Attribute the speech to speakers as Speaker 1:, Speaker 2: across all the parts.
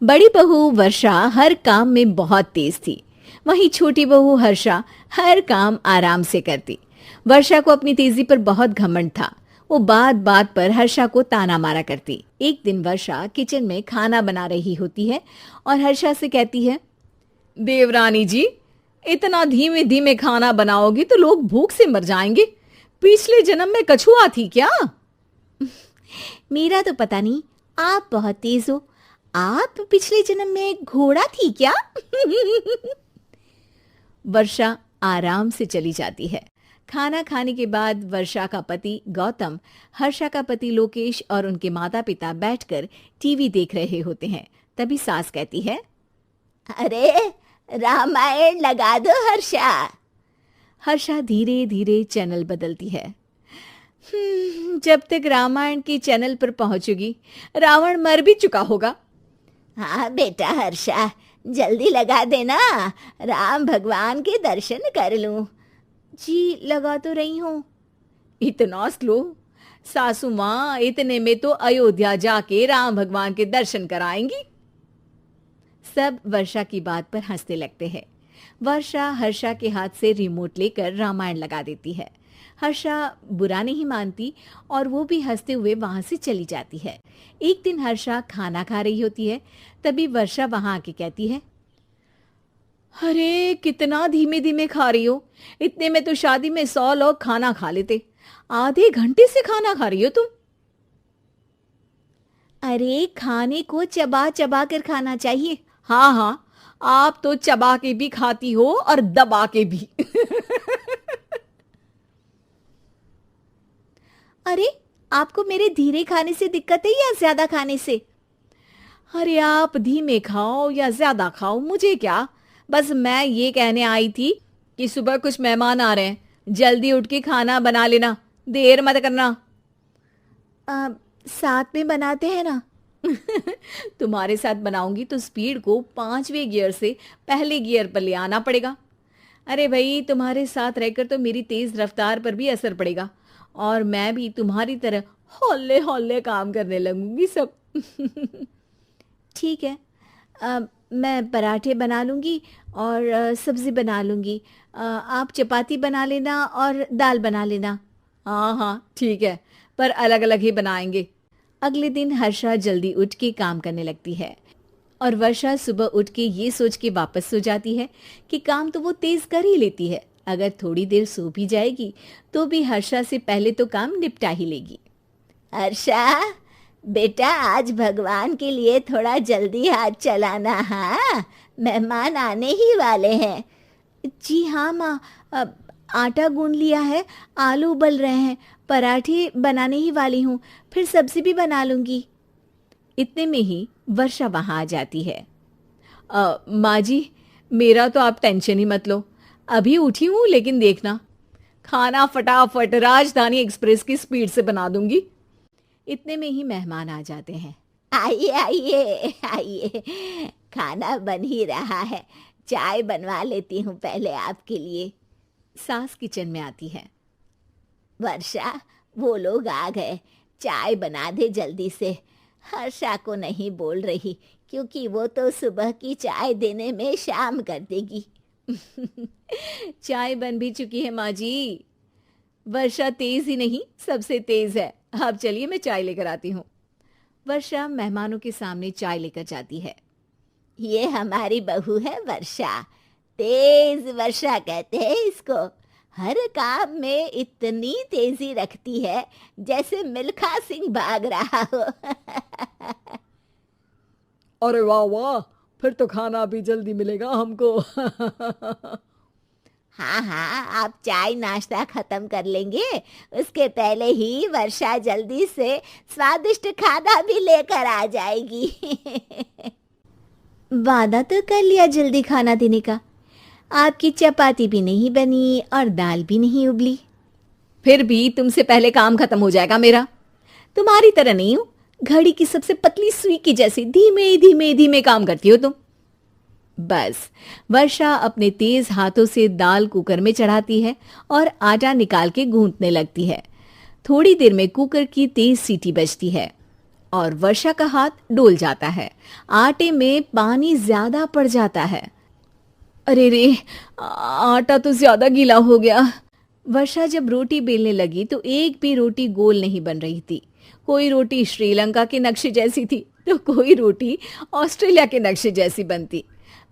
Speaker 1: बड़ी बहू वर्षा हर काम में बहुत तेज थी। वहीं छोटी बहू हर्षा हर काम आराम से करती। वर्षा को अपनी तेजी पर बहुत घमंड था। वो बात बात पर हर्षा को ताना मारा करती। एक दिन वर्षा किचन में खाना बना रही होती है और हर्षा से कहती है, देवरानी जी, इतना धीमे धीमे खाना बनाओगी तो लोग भूख से मर जाएंगे। पिछले जन्म में कछुआ थी क्या?
Speaker 2: मेरा तो पता नहीं, आप बहुत तेज हो। आप पिछले जन्म में घोड़ा थी क्या?
Speaker 1: वर्षा आराम से चली जाती है। खाना खाने के बाद वर्षा का पति गौतम, हर्षा का पति लोकेश और उनके माता पिता बैठकर टीवी देख रहे होते हैं। तभी सास कहती है,
Speaker 2: अरे रामायण लगा दो हर्षा।
Speaker 1: हर्षा धीरे धीरे चैनल बदलती है। जब तक रामायण के चैनल पर पहुंचेगी रावण मर भी चुका होगा।
Speaker 2: हाँ बेटा हर्षा, जल्दी लगा देना, राम भगवान के दर्शन कर लूं।
Speaker 1: जी लगा तो रही हूं। इतना स्लो? सासू माँ इतने में तो अयोध्या जाके राम भगवान के दर्शन कराएंगी। सब वर्षा की बात पर हंसने लगते हैं। वर्षा हर्षा के हाथ से रिमोट लेकर रामायण लगा देती है। हर्षा बुरा नहीं मानती और वो भी हंसते हुए वहां से चली जाती है। एक दिन हर्षा खाना खा रही होती है। तभी वर्षा वहां आके कहती है, अरे कितना धीमे धीमे खा रही हो। इतने में तो शादी में 100 लोग खाना खा लेते। आधे घंटे से खाना खा रही हो तुम।
Speaker 2: अरे खाने को चबा चबा कर खाना चाहिए।
Speaker 1: हाँ हाँ, आप तो चबा के भी खाती हो और दबा के भी।
Speaker 2: अरे आपको मेरे धीरे खाने से दिक्कत है या ज्यादा खाने से?
Speaker 1: अरे आप धीमे खाओ या ज्यादा खाओ मुझे क्या। बस मैं ये कहने आई थी कि सुबह कुछ मेहमान आ रहे हैं, जल्दी उठ के खाना बना लेना, देर मत करना।
Speaker 2: साथ में बनाते हैं ना।
Speaker 1: तुम्हारे साथ बनाऊंगी तो स्पीड को 5वें गियर से पहले गियर पर ले आना पड़ेगा। अरे भाई, तुम्हारे साथ रहकर तो मेरी तेज रफ्तार पर भी असर पड़ेगा और मैं भी तुम्हारी तरह हौले हौले काम करने लगूंगी सब।
Speaker 2: ठीक है, मैं पराठे बना लूँगी और सब्ज़ी बना लूँगी। आप चपाती बना लेना और दाल बना लेना।
Speaker 1: हाँ हाँ ठीक है, पर अलग अलग ही बनाएंगे। अगले दिन हर्षा जल्दी उठ के काम करने लगती है और वर्षा सुबह उठ के ये सोच के वापस सो जाती है कि काम तो वो तेज कर ही लेती है। अगर थोड़ी देर सो भी जाएगी तो भी हर्षा से पहले तो काम निपटा ही लेगी।
Speaker 2: हर्षा बेटा, आज भगवान के लिए थोड़ा जल्दी हाथ चलाना। हाँ, मेहमान आने ही वाले हैं।
Speaker 1: जी हाँ माँ, आटा गूंद लिया है, आलू उबल रहे हैं, पराठे बनाने ही वाली हूँ, फिर सब्जी भी बना लूँगी। इतने में ही वर्षा वहाँ आ जाती है। माँ जी, मेरा तो आप टेंशन ही मत लो, अभी उठी हूँ, लेकिन देखना खाना फटाफट राजधानी एक्सप्रेस की स्पीड से बना दूंगी। इतने में ही मेहमान आ जाते हैं।
Speaker 2: आइए आइए आइए, खाना बन ही रहा है, चाय बनवा लेती हूँ पहले आपके लिए।
Speaker 1: सास किचन में आती है।
Speaker 2: वर्षा, वो लोग आ गए, चाय बना दे जल्दी से। हर्षा को नहीं बोल रही क्योंकि वो तो सुबह की चाय देने में शाम कर देगी।
Speaker 1: चाय बन भी चुकी है माँ जी। वर्षा तेज ही नहीं, सबसे तेज है। आप चलिए, मैं चाय लेकर आती हूँ। वर्षा मेहमानों के सामने चाय लेकर जाती है।
Speaker 2: ये हमारी बहू है वर्षा, तेज वर्षा कहते हैं इसको। हर काम में इतनी तेजी रखती है जैसे मिल्खा सिंह भाग रहा हो।
Speaker 1: अरे वाह वाह, फिर तो खाना भी जल्दी मिलेगा हमको।
Speaker 2: हाँ हाँ, आप चाय नाश्ता खत्म कर लेंगे, उसके पहले ही वर्षा जल्दी से स्वादिष्ट खाना भी लेकर आ जाएगी।
Speaker 1: वादा तो कर लिया जल्दी खाना देने का। आपकी चपाती भी नहीं बनी और दाल भी नहीं उबली। फिर भी तुमसे पहले काम खत्म हो जाएगा मेरा। तुम्हारी तरह नहीं हूं, घड़ी की सबसे पतली सुई की जैसे धीमे धीमे धीमे काम करती हो तुम। बस वर्षा अपने तेज हाथों से दाल कुकर में चढ़ाती है और आटा निकाल के गूंथने लगती है। थोड़ी देर में कुकर की तेज सीटी बजती है और वर्षा का हाथ डोल जाता है। आटे में पानी ज्यादा पड़ जाता है। अरे रे, आटा तो ज्यादा गीला हो गया। वर्षा जब रोटी बेलने लगी तो एक भी रोटी गोल नहीं बन रही थी। कोई रोटी श्रीलंका के नक्शे जैसी थी तो कोई रोटी ऑस्ट्रेलिया के नक्शे जैसी बनती।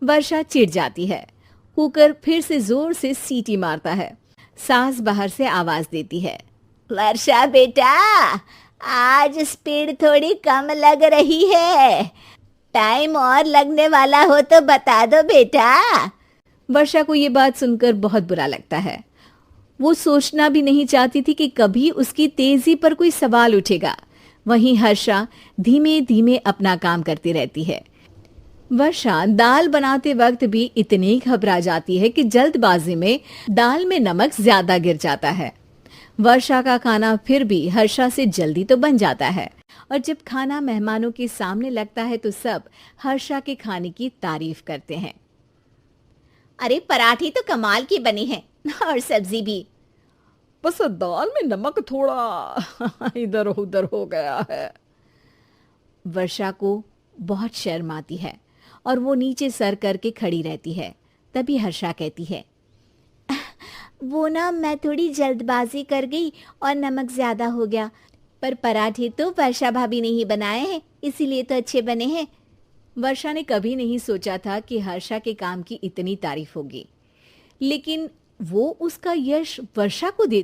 Speaker 1: वर्षा चिढ़ जाती है। कुकर फिर से जोर से सीटी मारता है। सास बाहर से आवाज देती है,
Speaker 2: वर्षा बेटा, आज स्पीड थोड़ी कम लग रही है। टाइम और लगने वाला हो तो बता दो बेटा।
Speaker 1: वर्षा को ये बात सुनकर बहुत बुरा लगता है। वो सोचना भी नहीं चाहती थी कि कभी उसकी तेजी पर कोई सवाल उठेगा। वहीं हर्षा धीमे धीमे अपना काम करती रहती है। वर्षा दाल बनाते वक्त भी इतनी घबरा जाती है कि जल्दबाजी में दाल में नमक ज्यादा गिर जाता है। वर्षा का खाना फिर भी हर्षा से जल्दी तो बन जाता है और जब खाना मेहमानों के सामने लगता है तो सब हर्षा के खाने की तारीफ करते हैं।
Speaker 2: अरे पराठे तो कमाल की बनी है और सब्जी भी।
Speaker 1: बस दाल में नमक थोड़ा इधर उधर हो गया है। वर्षा को बहुत शर्म आती है और वो नीचे सर करके खड़ी रहती है। तभी हर्षा कहती है,
Speaker 2: वो ना मैं थोड़ी जल्दबाजी कर गई और नमक ज्यादा हो गया, पर पराठे तो वर्षा भाभी ने ही बनाए हैं, इसीलिए तो अच्छे बने हैं।
Speaker 1: वर्षा ने कभी नहीं सोचा था कि हर्षा के काम की इतनी तारीफ होगी, लेकिन वो उसका यश वर्षा को दे